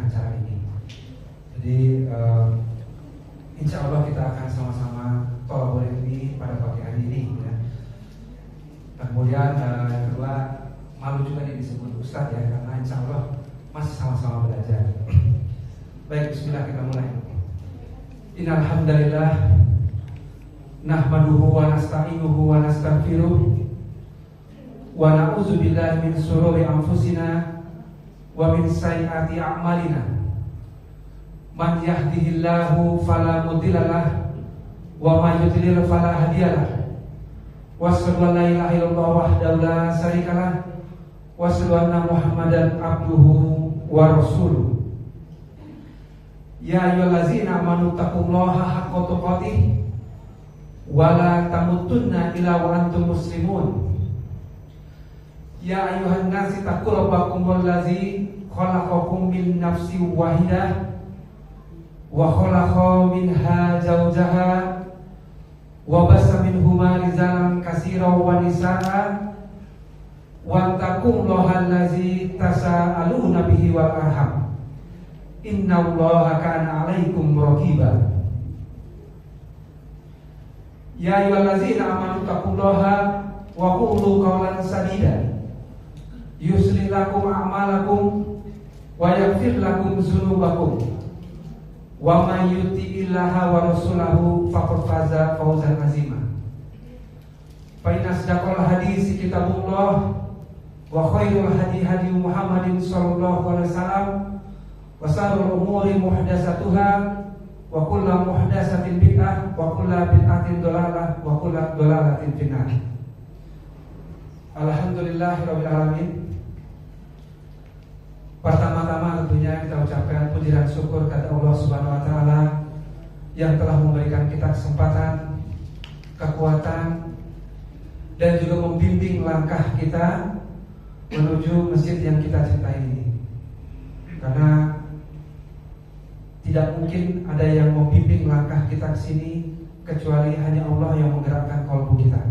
acara ini. Jadi insya Allah kita akan sama-sama tolabul ilmi pada pagi hari ini ya. Dan kemudian yang kedua, malu juga nih disebut Ustadz ya, karena insya Allah masih sama-sama belajar. Baik, bismillah, kita mulai. Innal hamdalillah nahmaduhu wa nasta'inuhu wa nastaghfiruh wa na'udzu billahi min shururi anfusina wa min sayyiati a'malina. Man yahdihillahu fala mudhillalah wa may yudlil fala hadiyalah. Wa asyhadu an la ilaha illallah wahdahu la syarikalah wa asyhadu anna Muhammadan abduhu wa rasuluh. Ya ayyuhallazina amanu taqullaha haqqa tuqatih wa la tamutunna illa wa antum muslimun. Ya ayyuhan nasi taqu rabbakumul ladzi khalaqakum min nafsin wahidah wa khalaqa minha zawjaha wa bassa minhuma rijalan katsiran wa nisaa wa taqullaha allazi tasaaluna bihi wal arham innallaha kana 'alaikum raqiba. Ya ayyuhallazina amanu taqullaha wa qulu qawlan sadida yuslih lakum a'malakum wa yaghfir lakum dzunubakum wa may yuti'illaha wa rasulahu faqad faza fawzan 'azima. Fa inna asdaqal hadits kitabullah wa khairul hadi hadi Muhammadin sallallahu alaihi wasallam wa sharrul umuri muhdatsatuha wa kullu muhdatsatin bid'ah wa kullu bid'atin dhalalah wa kullu dhalalatin finnar. Alhamdulillahirabbil alamin. Pertama-tama tentunya kita ucapkan puji dan syukur kepada Allah Subhanahu wa taala yang telah memberikan kita kesempatan, kekuatan dan juga membimbing langkah kita menuju masjid yang kita cintai ini. Karena tidak mungkin ada yang membimbing langkah kita ke sini kecuali hanya Allah yang menggerakkan kalbu kita.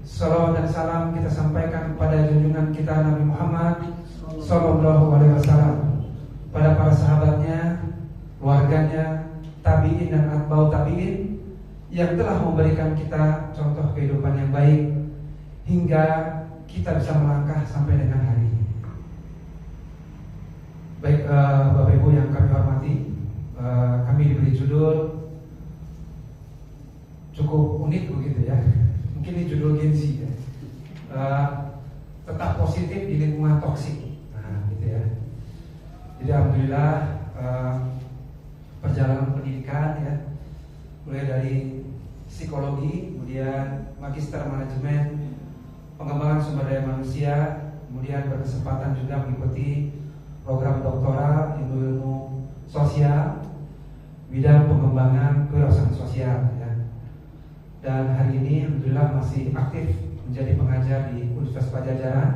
Salawat dan salam kita sampaikan kepada junjungan kita Nabi Muhammad sallallahu alaihi wasallam, pada para sahabatnya, keluarganya, tabi'in dan atba'ut tabi'in yang telah memberikan kita contoh kehidupan yang baik hingga kita bisa melangkah sampai dengan hari ini. Baik, Bapak Ibu yang kami hormati, kami diberi judul cukup unik begitu ya. Mungkin ini judul Gen Z ya. Tetap positif di lingkungan toksik. Nah, gitu ya. Jadi alhamdulillah perjalanan pendidikan ya, mulai dari psikologi, kemudian magister manajemen, pengembangan sumber daya manusia, kemudian berkesempatan juga mengikuti program doktoral ilmu sosial bidang pengembangan kewirausahaan sosial ya. Dan hari ini alhamdulillah masih aktif menjadi pengajar di Universitas Padjadjaran.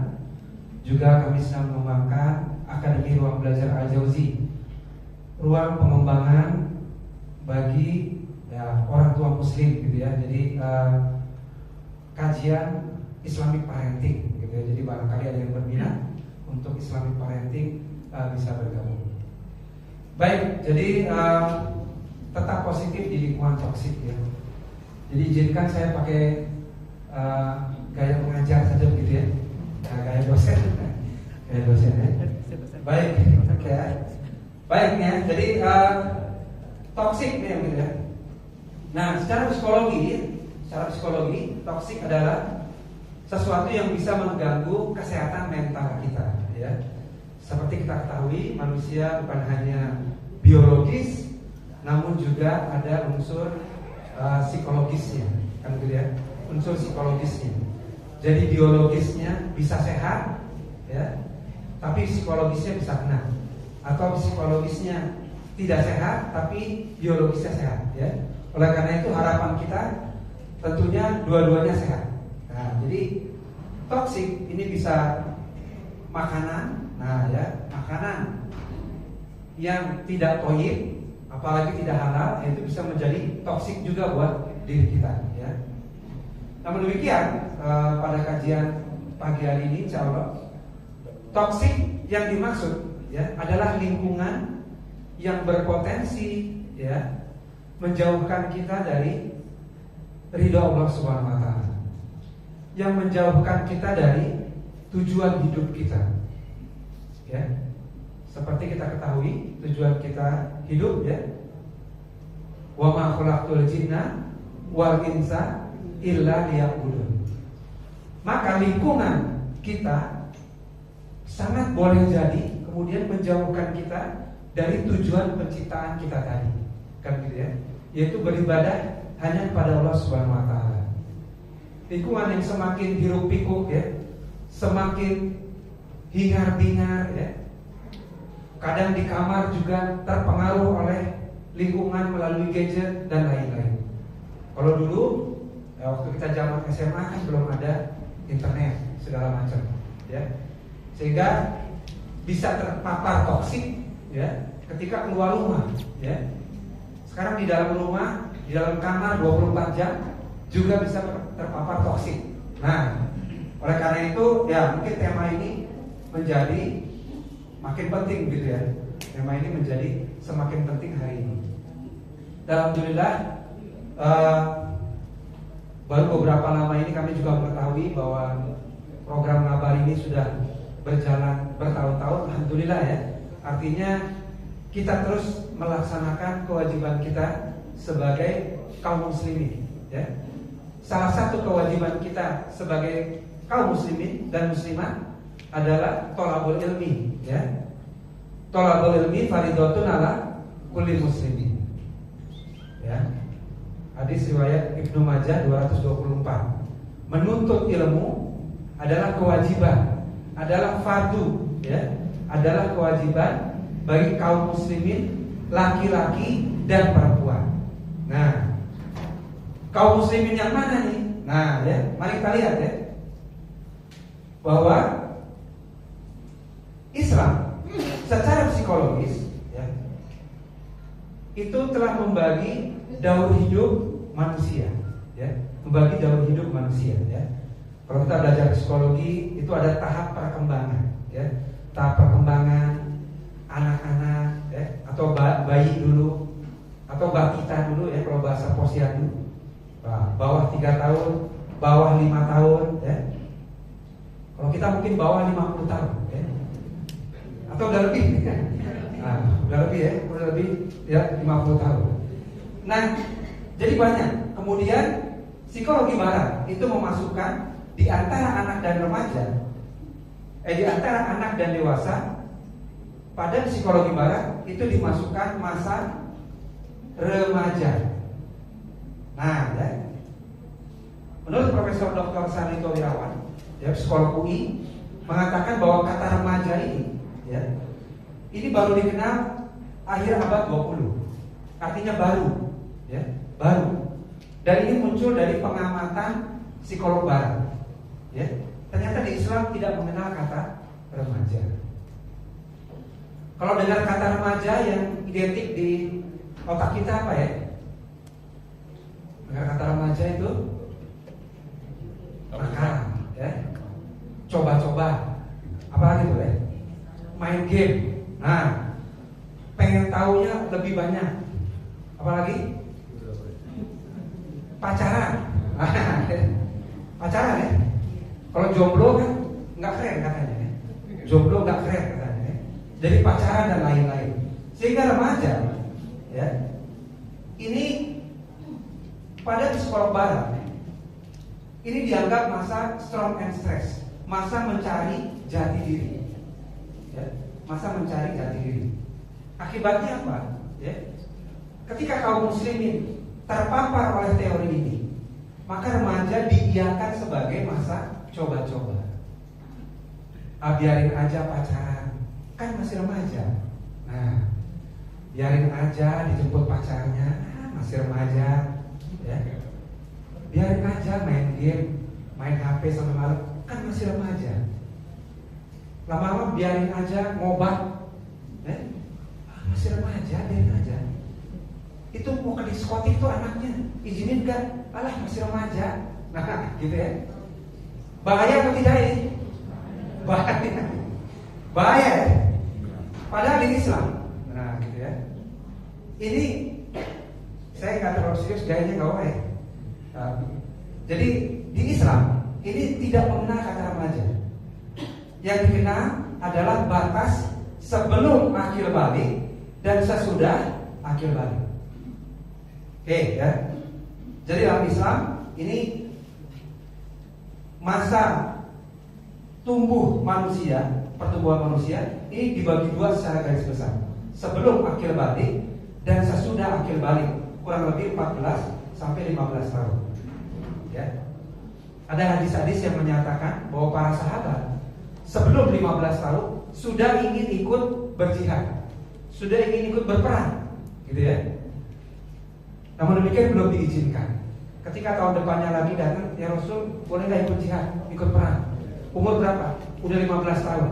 Juga kami sedang mengembangkan Akademi Ruang Belajar Al-Jauzi, ruang pengembangan bagi ya, orang tua muslim gitu ya. Jadi kajian Islamic parenting gitu ya. Jadi barangkali ada yang berminat untuk Islamic parenting bisa bergabung. Baik, jadi tetap positif di lingkungan toksik ya. Jadi izinkan saya pakai gaya pengajar saja begitu ya. Nah, gaya dosen ya. Baik, oke. Baik ya. Jadi toksik ya gitu ya. Nah, secara psikologi toksik adalah sesuatu yang bisa mengganggu kesehatan mental kita ya. Seperti kita ketahui, manusia bukan hanya biologis, namun juga ada unsur psikologisnya, kan gitu ya, unsur psikologisnya. Jadi biologisnya bisa sehat, ya, tapi psikologisnya bisa kena, atau psikologisnya tidak sehat, tapi biologisnya sehat, ya. Oleh karena itu harapan kita tentunya dua-duanya sehat. Nah, jadi toksik ini bisa makanan, nah ya, makanan yang tidak thayyib, apalagi tidak halal, itu bisa menjadi toksik juga buat diri kita ya. Namun demikian pada kajian pagi hari ini insya Allah toksik yang dimaksud ya adalah lingkungan yang berpotensi ya menjauhkan kita dari ridho Allah Subhanahu wa taala. Yang menjauhkan kita dari tujuan hidup kita. Ya. Seperti kita ketahui, tujuan kita hidup ya. Wa ma khalaqtul jinna wal insa illa liya'budun. Maka lingkungan kita sangat boleh jadi kemudian menjauhkan kita dari tujuan penciptaan kita tadi. Kan gitu ya. Yaitu beribadah hanya kepada Allah Subhanahu wa taala. Lingkungan yang semakin hiruk pikuk ya, semakin hingar-bingar ya. Kadang di kamar juga terpengaruh oleh lingkungan melalui gadget dan lain-lain. Kalau dulu ya, waktu kita zaman SMA kan belum ada internet segala macam ya. Sehingga bisa terpapar toksik ya ketika keluar rumah ya. Sekarang di dalam rumah, di dalam kamar 24 jam juga bisa terpapar toksik. Nah, oleh karena itu ya mungkin tema ini menjadi makin penting gitu ya. Tema ini menjadi semakin penting hari ini. Dan alhamdulillah baru beberapa lama ini kami juga mengetahui bahwa program ngabar ini sudah berjalan bertahun-tahun. Alhamdulillah ya. Artinya kita terus melaksanakan kewajiban kita sebagai kaum muslimin ya. Salah satu kewajiban kita sebagai kaum muslimin dan muslimat adalah thalabul ilmi ya. Thalabul ilmi fardhatun ala kulli muslimin. Ya. Hadis riwayat Ibnu Majah 224. Menuntut ilmu adalah kewajiban, adalah fardu ya, adalah kewajiban bagi kaum muslimin laki-laki dan perempuan. Nah, kaum muslimin yang mana nih? Nah, ya, mari kita lihat ya, bahwa Islam secara psikologis ya, itu telah membagi daur hidup manusia, ya, membagi daur hidup manusia. Ya. Kalau kita belajar psikologi itu ada tahap perkembangan, ya, tahap perkembangan anak-anak, ya, atau bayi dulu, atau batita dulu ya kalau bahasa Posyandu. Bawah 3 tahun, bawah 5 tahun ya. Kalau kita mungkin bawah 50 tahun ya. Atau udah lebih kan? Nah, udah lebih ya, udah lebih ya 50 tahun. Nah, jadi banyak. Kemudian psikologi barat itu memasukkan di antara anak dan remaja, di antara anak dan dewasa, pada psikologi barat itu dimasukkan masa remaja. Nah, ya. Menurut Profesor Dr. Sarlito Wirawan, ya, psikolog UI, mengatakan bahwa kata remaja ini, ya, ini baru dikenal akhir abad 20. Artinya baru, ya, baru. Dan ini muncul dari pengamatan psikolog barat. Ya. Ternyata di Islam tidak mengenal kata remaja. Kalau dengar kata remaja yang identik di otak kita apa ya? Dengar kata remaja itu nakal, ya, coba-coba, apalagi tuh ya, main game. Nah, pengen taunya lebih banyak, apalagi pacaran, pacaran ya. Kalau jomblo kan nggak keren katanya, ya. Jomblo nggak keren katanya, ya. Jadi pacaran dan lain-lain. Sehingga remaja, ya, ini pada psikolog barat ini dianggap masa strong and stress, masa mencari jati diri, ya, masa mencari jati diri. Akibatnya apa? Ya, ketika kaum muslimin terpapar oleh teori ini, maka remaja diiakan sebagai masa coba-coba. Biarin aja pacaran, kan masih remaja. Nah, biarin aja dijemput pacarnya, masih remaja. Ya. Biarin aja main game, main HP sampai malam, kan masih remaja. Lama-lama biarin aja ngobat, masih remaja, biarin aja. Itu mau ke diskotik tuh anaknya, izinin gak? Alah masih remaja. Nah gitu ya. Bahaya atau tidak ini? Bahaya. Bahaya ya? Padahal di Islam, nah gitu ya. Ini saya nggak terlalu serius, gayanya nggak apa ya. Jadi di Islam ini tidak mengenal kata remaja. Yang dikenal adalah batas sebelum akil balik dan sesudah akil balik. Oke ya. Jadi dalam Islam ini masa tumbuh manusia, pertumbuhan manusia ini dibagi dua secara garis besar. Sebelum akil balik dan sesudah akil balik, kurang lebih 14 sampai 15 tahun. Ya. Ada hadis-hadis yang menyatakan bahwa para sahabat sebelum 15 tahun sudah ingin ikut berjihad, sudah ingin ikut berperang, gitu ya. Namun demikian belum diizinkan. Ketika tahun depannya lagi datang, ya Rasul, boleh nggak ikut jihad, ikut perang? Umur berapa? Udah 15 tahun,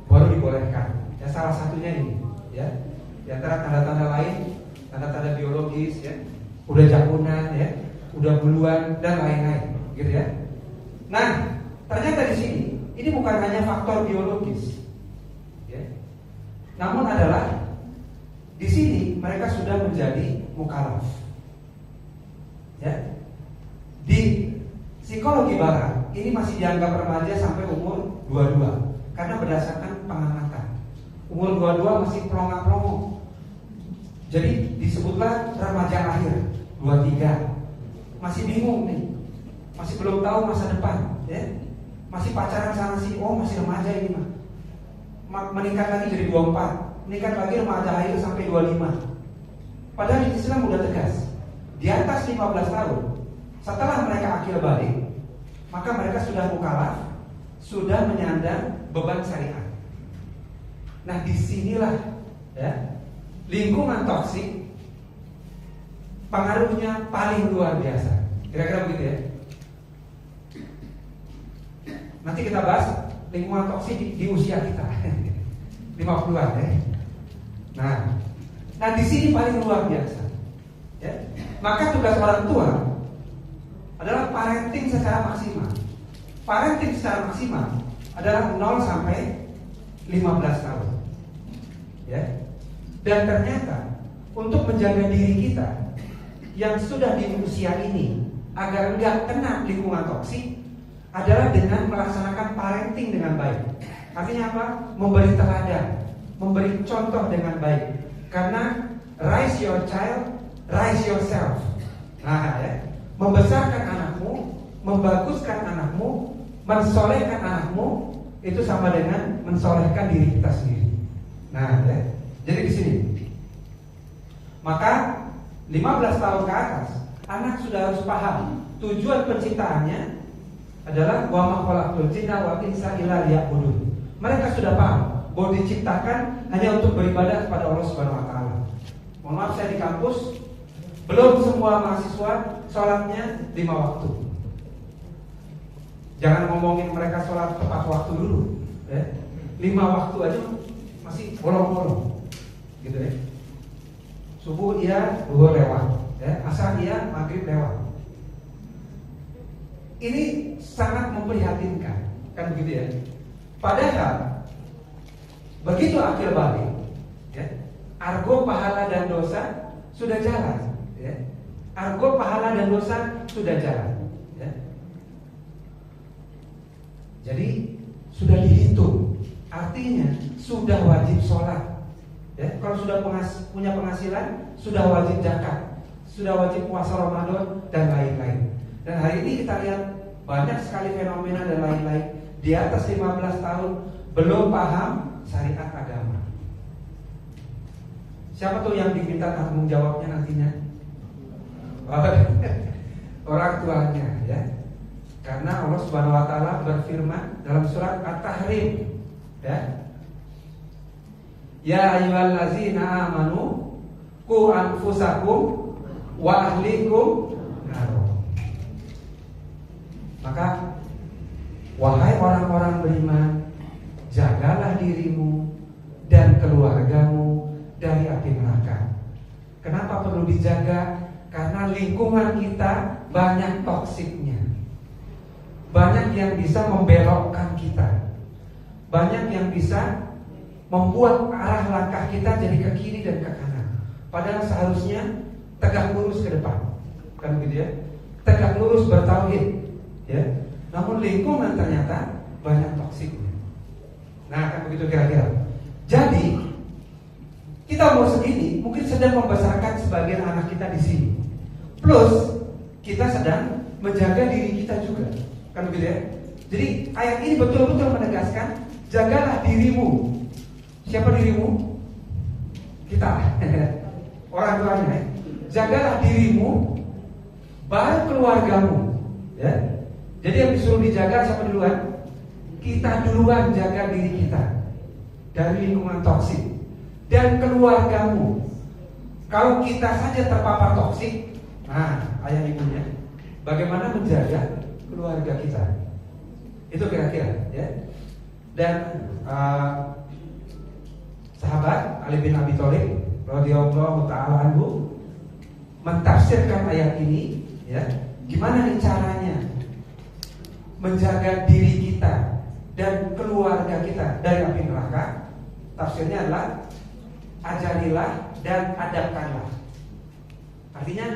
baru dibolehkan. Ya salah satunya ini, ya. Di antara tanda-tanda lain, tanda-tanda biologis, ya, udah jakunan, ya, udah buluan dan lain-lain, gitu ya. Nah, ternyata di sini ini bukan hanya faktor biologis, ya. Namun adalah di sini mereka sudah menjadi mukallaf. Ya. Di psikologi barat ini masih dianggap remaja sampai umur 22 karena berdasarkan pengamatan. Umur 22 masih pelongo-pelongo. Jadi disebutlah remaja akhir 23. Masih bingung nih. Masih belum tahu masa depan, ya. Masih pacaran sana sini, oh masih remaja ini mah. Meningkat lagi jadi 24, meningkat lagi remaja akhir sampai 25. Padahal di Islam udah tegas, di atas 15 tahun setelah mereka akil balik, maka mereka sudah mukallaf, sudah menyandang beban syariat. Nah disinilah, ya, lingkungan toksik pengaruhnya paling luar biasa. Kira-kira begitu ya. Nanti kita bahas lingkungan toksik di usia kita 50-an ya. Nah di sini paling luar biasa, ya. Maka tugas orang tua adalah parenting secara maksimal. Parenting secara maksimal adalah 0 sampai 15 tahun, ya. Dan ternyata untuk menjaga diri kita yang sudah di usia ini agar enggak kena lingkungan toksik adalah dengan melaksanakan parenting dengan baik. Artinya apa? Memberi teladan, memberi contoh dengan baik. Karena raise your child, raise yourself. Nah, ya. Membesarkan anakmu, membaguskan anakmu, mensolehkan anakmu itu sama dengan mensolehkan diri kita sendiri. Nah, ya. Jadi di sini. Maka 15 tahun ke atas, anak sudah harus paham tujuan penciptaannya adalah wa ma khalaqtul jinna wal insa illa liya'budun. Mereka sudah paham bahwa diciptakan hanya untuk beribadah kepada Allah Subhanahu wa taala. Mohon maaf saya di kampus belum semua mahasiswa sholatnya 5 waktu. Jangan ngomongin mereka sholat tepat waktu dulu, ya. 5 waktu aja masih bolong-bolong, gitu ya. Subuh iya, zuhur lewat, ya. Asar iya, maghrib lewat. Ini sangat memprihatinkan, kan begitu ya. Padahal begitu akil balik, ya, argo pahala dan dosa sudah jalan, ya. Argo pahala dan dosa sudah jalan, ya. Jadi sudah dihitung, artinya sudah wajib sholat, ya. Kalau sudah punya penghasilan, sudah wajib zakat, sudah wajib puasa Ramadan dan lain-lain. Dan hari ini kita lihat banyak sekali fenomena dan lain-lain di atas 15 tahun belum paham syariat agama. Siapa tuh yang diminta tanggung jawabnya nantinya? Orang tuanya, ya. Karena Allah Subhanahu wa taala berfirman dalam surat At-Tahrim, ya. Ya ayyuhallazina amanu qu anfusakum wa ahlikum nar. Maka wahai orang-orang beriman, jagalah dirimu dan keluargamu dari api neraka. Kenapa perlu dijaga? Karena lingkungan kita banyak toksiknya. Banyak yang bisa membelokkan kita. Banyak yang bisa membuat arah langkah kita jadi ke kiri dan ke kanan. Padahal seharusnya tegak lurus ke depan, kan begitu ya? Tegak lurus bertauhid, ya. Namun lingkungan ternyata banyak toksiknya. Nah, kan begitu kira-kira. Jadi kita mau segini, mungkin sedang membesarkan sebagian anak kita di sini. Plus kita sedang menjaga diri kita juga, kan begitu ya? Jadi ayat ini betul-betul menegaskan, jagalah dirimu. Siapa dirimu? Kita, orang tuanya. Ya. Jagalah dirimu, baru keluargamu. Ya. Jadi yang disuruh dijaga siapa duluan? Kita duluan jaga diri kita dari lingkungan toksik dan keluargamu. Kalau kita saja terpapar toksik, nah ayah ibunya, bagaimana menjaga keluarga kita? Itu kira-kira, ya. Dan sahabat Ali bin Abi Thalib radhiyallahu taala anhu mentafsirkan ayat ini, ya. Gimana nih caranya menjaga diri kita dan keluarga kita dari api neraka? Tafsirnya adalah ajarilah dan adabkanlah. Artinya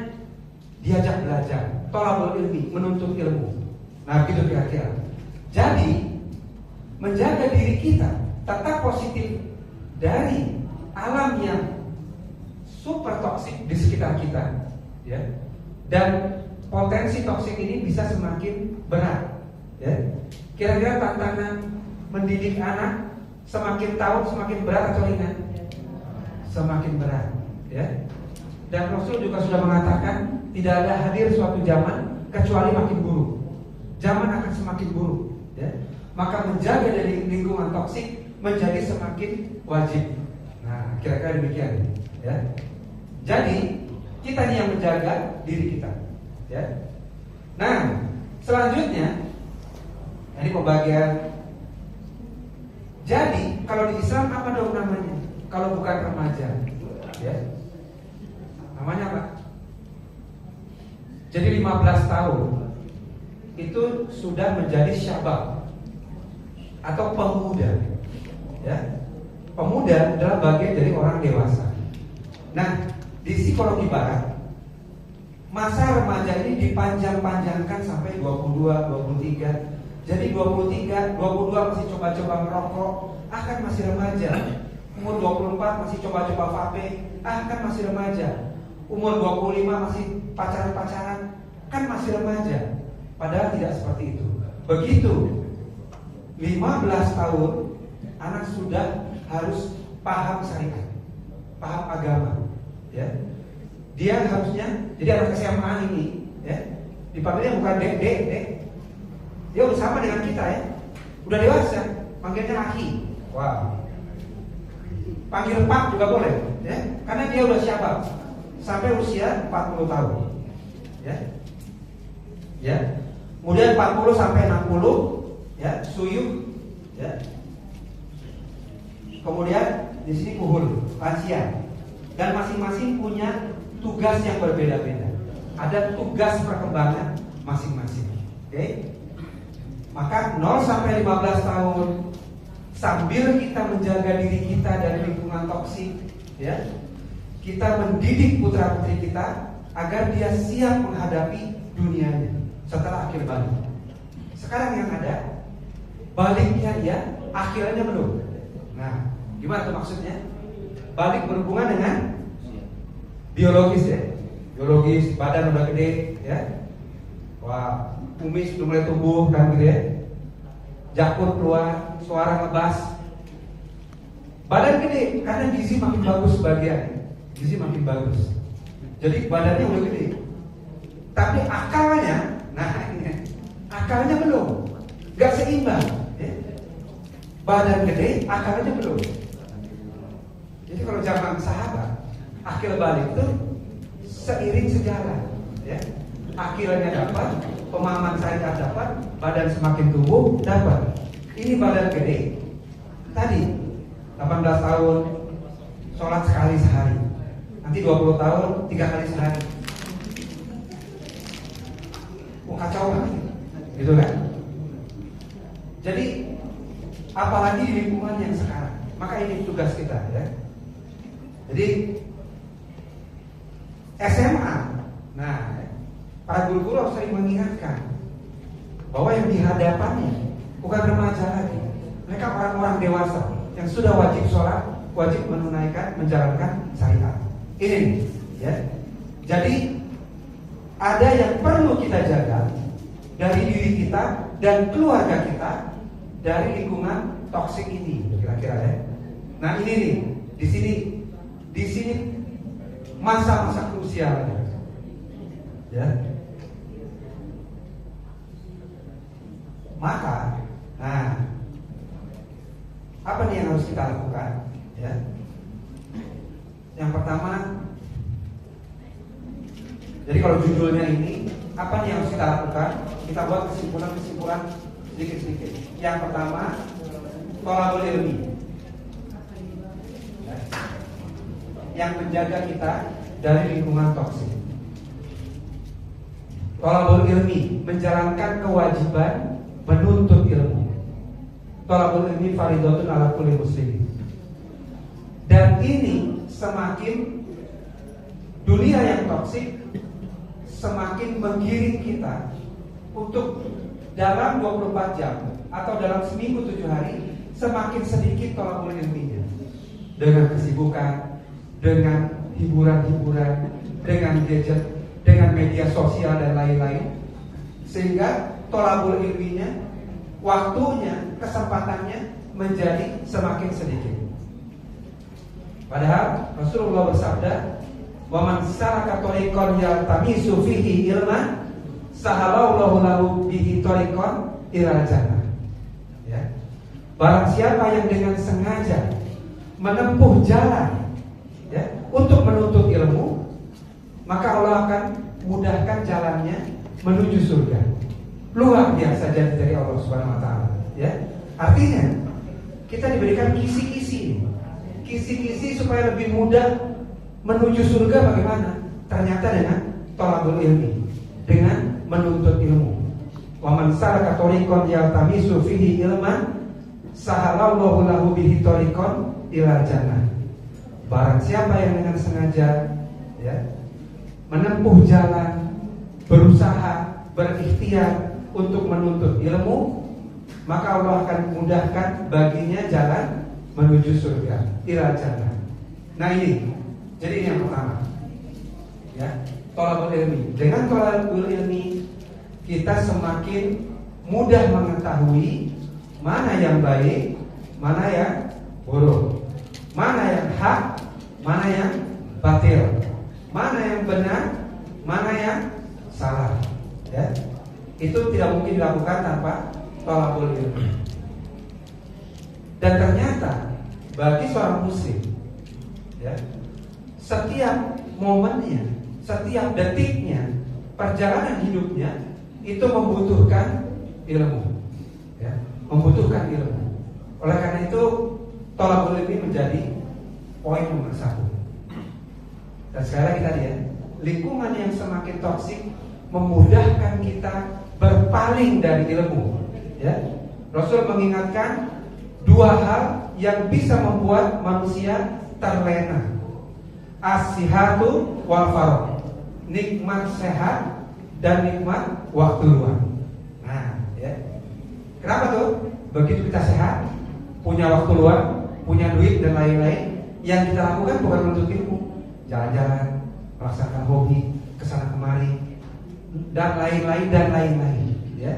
diajak belajar, thalabul ilmi, menuntut ilmu. Nah, gitu kira-kira. Jadi menjaga diri kita tetap positif dari alam yang super toksik di sekitar kita, ya. Dan potensi toksik ini bisa semakin berat, ya. Kira-kira tantangan mendidik anak semakin tahun semakin berat atau ringan? Semakin berat, ya. Dan Rasul juga sudah mengatakan tidak ada hadir suatu zaman kecuali makin buruk. Zaman akan semakin buruk, ya. Maka menjaga dari lingkungan toksik menjadi semakin wajib. Nah, kira-kira demikian, ya. Jadi kita nih yang menjaga diri kita, ya. Nah, selanjutnya ini pembagian. Jadi kalau di Islam apa dong namanya? Kalau bukan remaja, ya. Namanya apa? Jadi 15 tahun itu sudah menjadi syabab atau pemuda, ya. Pemuda adalah bagian dari orang dewasa. Nah, di psikologi barat masa remaja ini dipanjang-panjangkan sampai 22, 23. Jadi 23, 22 masih coba-coba merokok, kan masih remaja. Umur 24 masih coba-coba vape, kan masih remaja. Umur 25 masih pacaran-pacaran, kan masih remaja. Padahal tidak seperti itu. Begitu 15 tahun anak sudah harus paham syariat, paham agama, ya. Dia harusnya, jadi anak SMA ini, ya, dipanggilnya bukan dek. Dia udah sama dengan kita, ya. Udah dewasa, panggilnya akhi. Wah. Panggil pak juga boleh, ya. Karena dia udah syabab sampai usia 40 tahun. Ya. Ya. Kemudian 40 sampai 60, ya, suyuk, ya. Kemudian di sini kuhul, lansia. Dan masing-masing punya tugas yang berbeda-beda. Ada tugas perkembangan masing-masing. Oke? Maka 0 sampai 15 tahun sambil kita menjaga diri kita dari lingkungan toksik, ya. Kita mendidik putra-putri kita agar dia siap menghadapi dunianya setelah akhir balik. Sekarang yang ada baliknya ya, akhirnya belum. Nah, gimana tuh maksudnya? Balik berhubungan dengan biologis, ya. Biologis, badan udah gede, ya. Wah, kumis udah mulai tumbuh kan gitu, ya. Jakun keluar, suara ngebas. Badan gede karena gizi makin bagus sebagian. Gizi makin bagus. Jadi badannya udah gede. Tapi akalnya, nah ini, akalnya belum. Gak seimbang, ya. Badan gede, akalnya belum. Jadi kalau zaman sahabat, akil balik itu seiring sejalan, ya. Akilnya dapat, pemahaman syariat dapat, badan semakin tumbuh dapat. Ini badan gede. Tadi 18 tahun sholat sekali sehari. Nanti 20 tahun 3 kali sehari. Kacau kan? Gitu kan? Jadi apalagi di lingkungan yang sekarang, Maka ini tugas kita ya. Jadi SMA, nah para guru-guru harus sering mengingatkan bahwa yang di hadapannya bukan remaja lagi. Mereka orang-orang dewasa yang sudah wajib sholat, wajib menunaikan, menjalankan syariat. Ini ya. Jadi ada yang perlu kita jaga dari diri kita dan keluarga kita dari lingkungan toksik ini, kira-kira ya. Nah ini nih, di sini masa-masa krusial ya. Maka, nah apa nih yang harus kita lakukan ya? Yang pertama, jadi kalau judulnya ini apa nih yang harus kita lakukan? Kita buat kesimpulan sedikit-sedikit. Yang pertama, thalabul ilmi yang menjaga kita dari lingkungan toksik. Thalabul ilmi, menjalankan kewajiban menuntut ilmu. Thalabul ilmi fardhatun ala kulli muslim. Dan ini semakin dunia yang toksik semakin menggiring kita untuk dalam 24 jam atau dalam seminggu 7 hari semakin sedikit thalabul ilminya. Dengan kesibukan, dengan hiburan-hiburan, dengan gadget, dengan media sosial dan lain-lain, sehingga thalabul ilminya, waktunya, kesempatannya menjadi semakin sedikit. Padahal Rasulullah bersabda, "Wa man salaka thariqan yaltamisu fihi ilman, sahalallahu lahu bihi thariqan ilal jannah." Ya. Barang siapa yang dengan sengaja menempuh jalan ya, untuk menuntut ilmu, maka Allah akan mudahkan jalannya menuju surga. Luar biasa janji dari Allah Subhanahu wa taala, ya. Artinya kita diberikan kisi-kisi supaya lebih mudah menuju surga. Bagaimana? Ternyata dengan thalabul ilmi, dengan menuntut ilmu. Wa man salaka thariqan yaltamisu fihi ilman, sahalallahu lahu bihi thariqan ilal jannah. Barang siapa yang dengan sengaja ya, menempuh jalan, berusaha, berikhtiar untuk menuntut ilmu, maka Allah akan mudahkan baginya jalan menuju surga, ilal jannah. Nah ini, jadi ini yang pertama ya, thalabul ilmi. Dengan thalabul ilmi kita semakin mudah mengetahui mana yang baik, mana yang buruk, mana yang hak, mana yang batil, mana yang benar, mana yang salah ya. Itu tidak mungkin dilakukan tanpa thalabul ilmi. Dan ternyata bagi seorang muslim ya, setiap momennya, setiap detiknya, perjalanan hidupnya itu membutuhkan ilmu ya, membutuhkan ilmu. Oleh karena itu thalabul ilmi menjadi poin nomor 1. Dan sekali lagi tadi ya, lingkungan yang semakin toksik memudahkan kita berpaling dari ilmu ya. Rasul mengingatkan 2 hal yang bisa membuat manusia terlena: as-sihhatu wal faragh, nikmat sehat dan nikmat waktu luang. Nah ya, kenapa tuh? Begitu kita sehat, punya waktu luang, punya duit dan lain-lain, yang kita lakukan bukan menuntut ilmu, jalan-jalan, melaksanakan hobi, kesana kemari, dan lain-lain ya.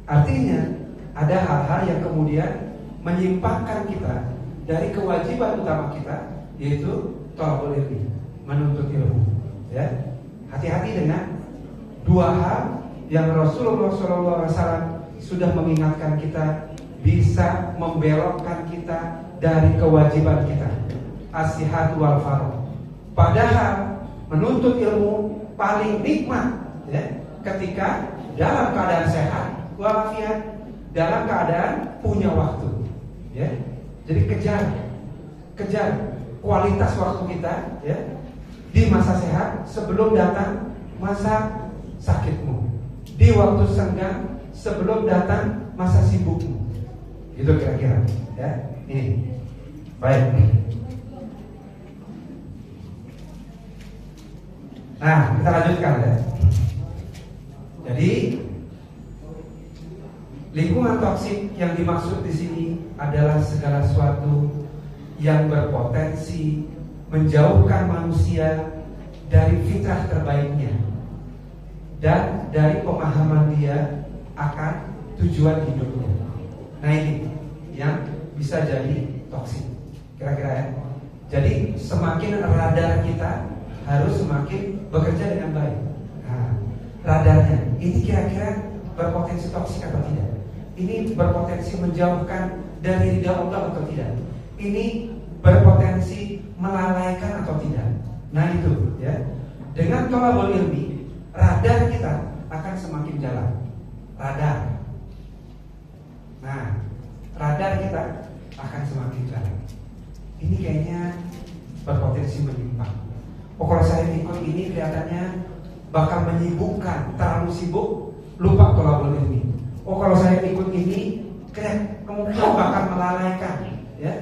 Artinya ada hal-hal yang kemudian menyimpangkan kita dari kewajiban utama kita, yaitu thalabul ilmi, menuntut ilmu ya. Hati-hati dengan 2 hal yang Rasulullah SAW sudah mengingatkan kita, bisa membelokkan kita dari kewajiban kita, as-sihhatu wal faragh. Padahal menuntut ilmu paling nikmat ya, ketika dalam keadaan sehat walafiat, dalam keadaan punya waktu ya. Jadi kejar kualitas waktu kita ya, di masa sehat sebelum datang masa sakitmu, di waktu senggang sebelum datang masa sibukmu. Itu kira-kira ya. Ini Baik. Nah, kita lanjutkan ya. Jadi lingkungan toksik yang dimaksud di sini adalah segala sesuatu yang berpotensi menjauhkan manusia dari fitrah terbaiknya dan dari pemahaman dia akan tujuan hidupnya. Nah, ini yang bisa jadi toksik. Kira-kira ya. Jadi semakin radar kita harus semakin bekerja dengan baik. Nah, radarnya ini kira-kira berpotensi toksik atau tidak? Ini berpotensi menjauhkan dari ridha Allah atau tidak? Ini berpotensi melalaikan atau tidak? Nah itu ya. Dengan thalabul ilmi, radar kita akan semakin jalan. Radar. Nah, radar kita akan semakin jalan. Ini kayaknya berpotensi menyimpang. Kalau saya ikut ini kelihatannya bakal menyibukkan, terlalu sibuk, lupa thalabul ilmi. Kalau saya ikut ini kemungkinan bakal melalaikan ya,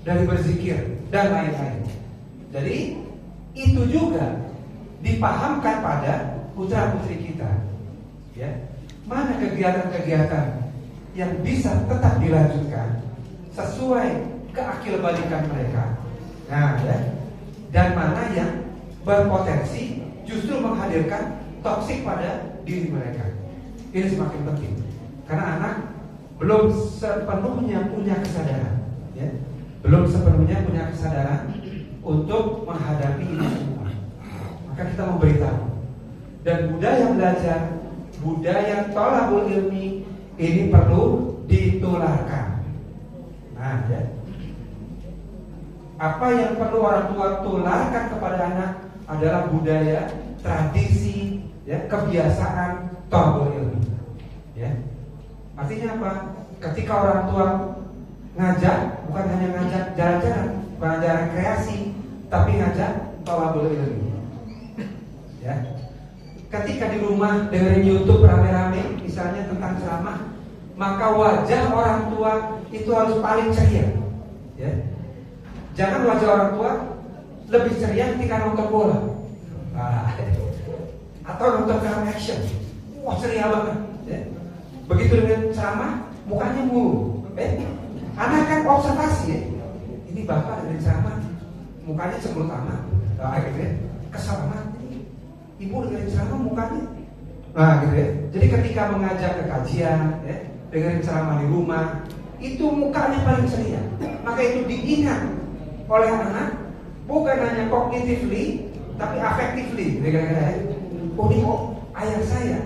dari berzikir dan lain-lain. Jadi itu juga dipahamkan pada putra-putri kita ya. Mana kegiatan-kegiatan yang bisa tetap dilanjutkan sesuai keakilbalikan mereka. Nah ya. Dan mana yang berpotensi justru menghadirkan toksik pada diri mereka. Ini semakin penting karena anak belum sepenuhnya punya kesadaran ya. Belum sepenuhnya punya kesadaran untuk menghadapi ini semua. Maka kita memberitahu. Dan budaya belajar, budaya thalabul ilmi ini perlu ditularkan. Nah, ya. Apa yang perlu orang tua tularkan kepada anak adalah budaya, tradisi, ya, kebiasaan thalabul ilmi. Ya. Artinya apa? Ketika orang tua ngajak, bukan hanya ngajak jalan-jalan, bukan ajaran kreasi, tapi ngajak thalabul ilmi. Ya. Ketika di rumah dengerin YouTube rame-rame, misalnya tentang ceramah, maka wajah orang tua itu harus paling ceria. Ya. Jangan wajah orang tua lebih ceria ketika nonton bola, atau nonton film action. Wah, ceria banget. Ya. Begitu dengan ceramah, mukanya murung. Anak kan observasi ya. Ini bapak dari ceramah, mukanya cemberut amat, akhirnya kesal amat. Ibu dengerin ceramah mukanya, gitu ya. Jadi ketika mengajak ke kajian, ya, dengerin ceramah di rumah, itu mukanya paling ceria. Maka itu diingat oleh anak, bukan hanya cognitively, tapi affectively. Ayah saya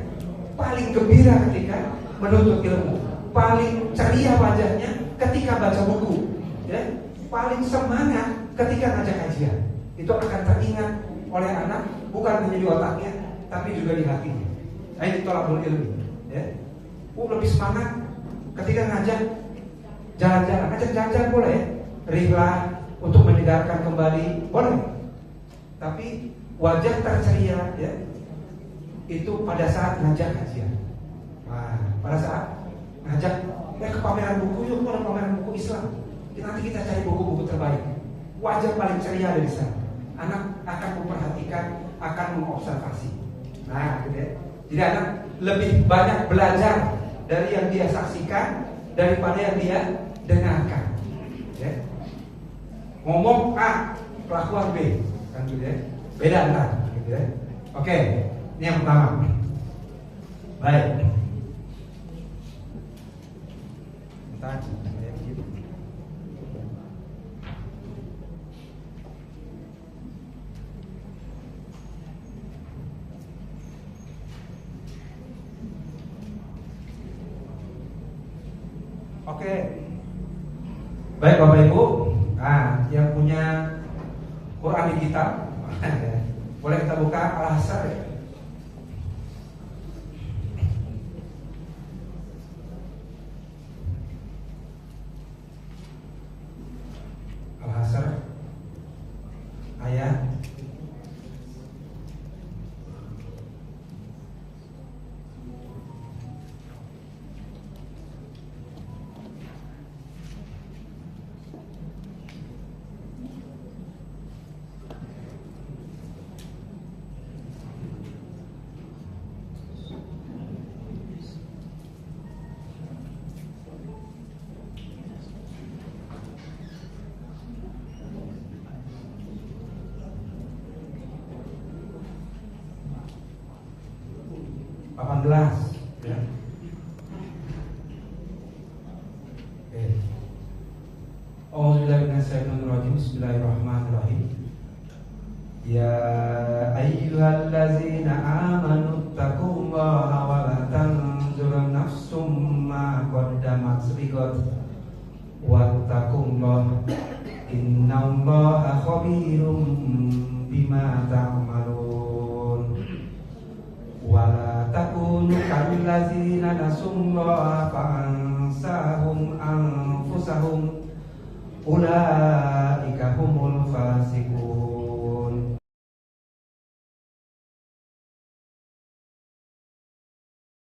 paling gembira ketika menuntut ilmu, paling ceria wajahnya ketika baca buku, ya, paling semangat ketika ngajak kajian. Itu akan teringat oleh anak, bukan hanya di otaknya, tapi juga di hatinya. Nah, itu thalabul ilmi. Ya. Lebih semangat ketika ngajak jalan-jalan. Ngajak jalan-jalan boleh, ya. Rihlah untuk menyegarkan kembali boleh. Tapi wajah terceria, ya, itu pada saat ngajak kajian. Nah, pada saat ngajak ke pameran buku, yuk ada pameran buku Islam. Nanti kita cari buku-buku terbaik. Wajah paling ceria ada di sana. Anak akan memperhatikan, akan mengobservasi. Nah, gitu ya. Jadi anak lebih banyak belajar dari yang dia saksikan daripada yang dia dengarkan. Ya. Ngomong A, kelakuan B, kan gitu ya. Beda entar, gitu ya. Oke, ini yang pertama. Baik. Bentar, saya gitu. Oke. Baik Bapak Ibu, yang punya Quran digital, boleh kita buka Al-Hasr ya. Al-Hasr ayat ya. A'udzubillahi Bismillahirrahmanirrahim. Ya ayyuhallazina amanu taqullaha wa la tanzur nafsum ma qaddamat lighad wattaqullaha innallaha khabirum bima ta'malun. Wa la takunu kallazina nasullaha fa ansahum anfusahum ulaika humul fasiqun.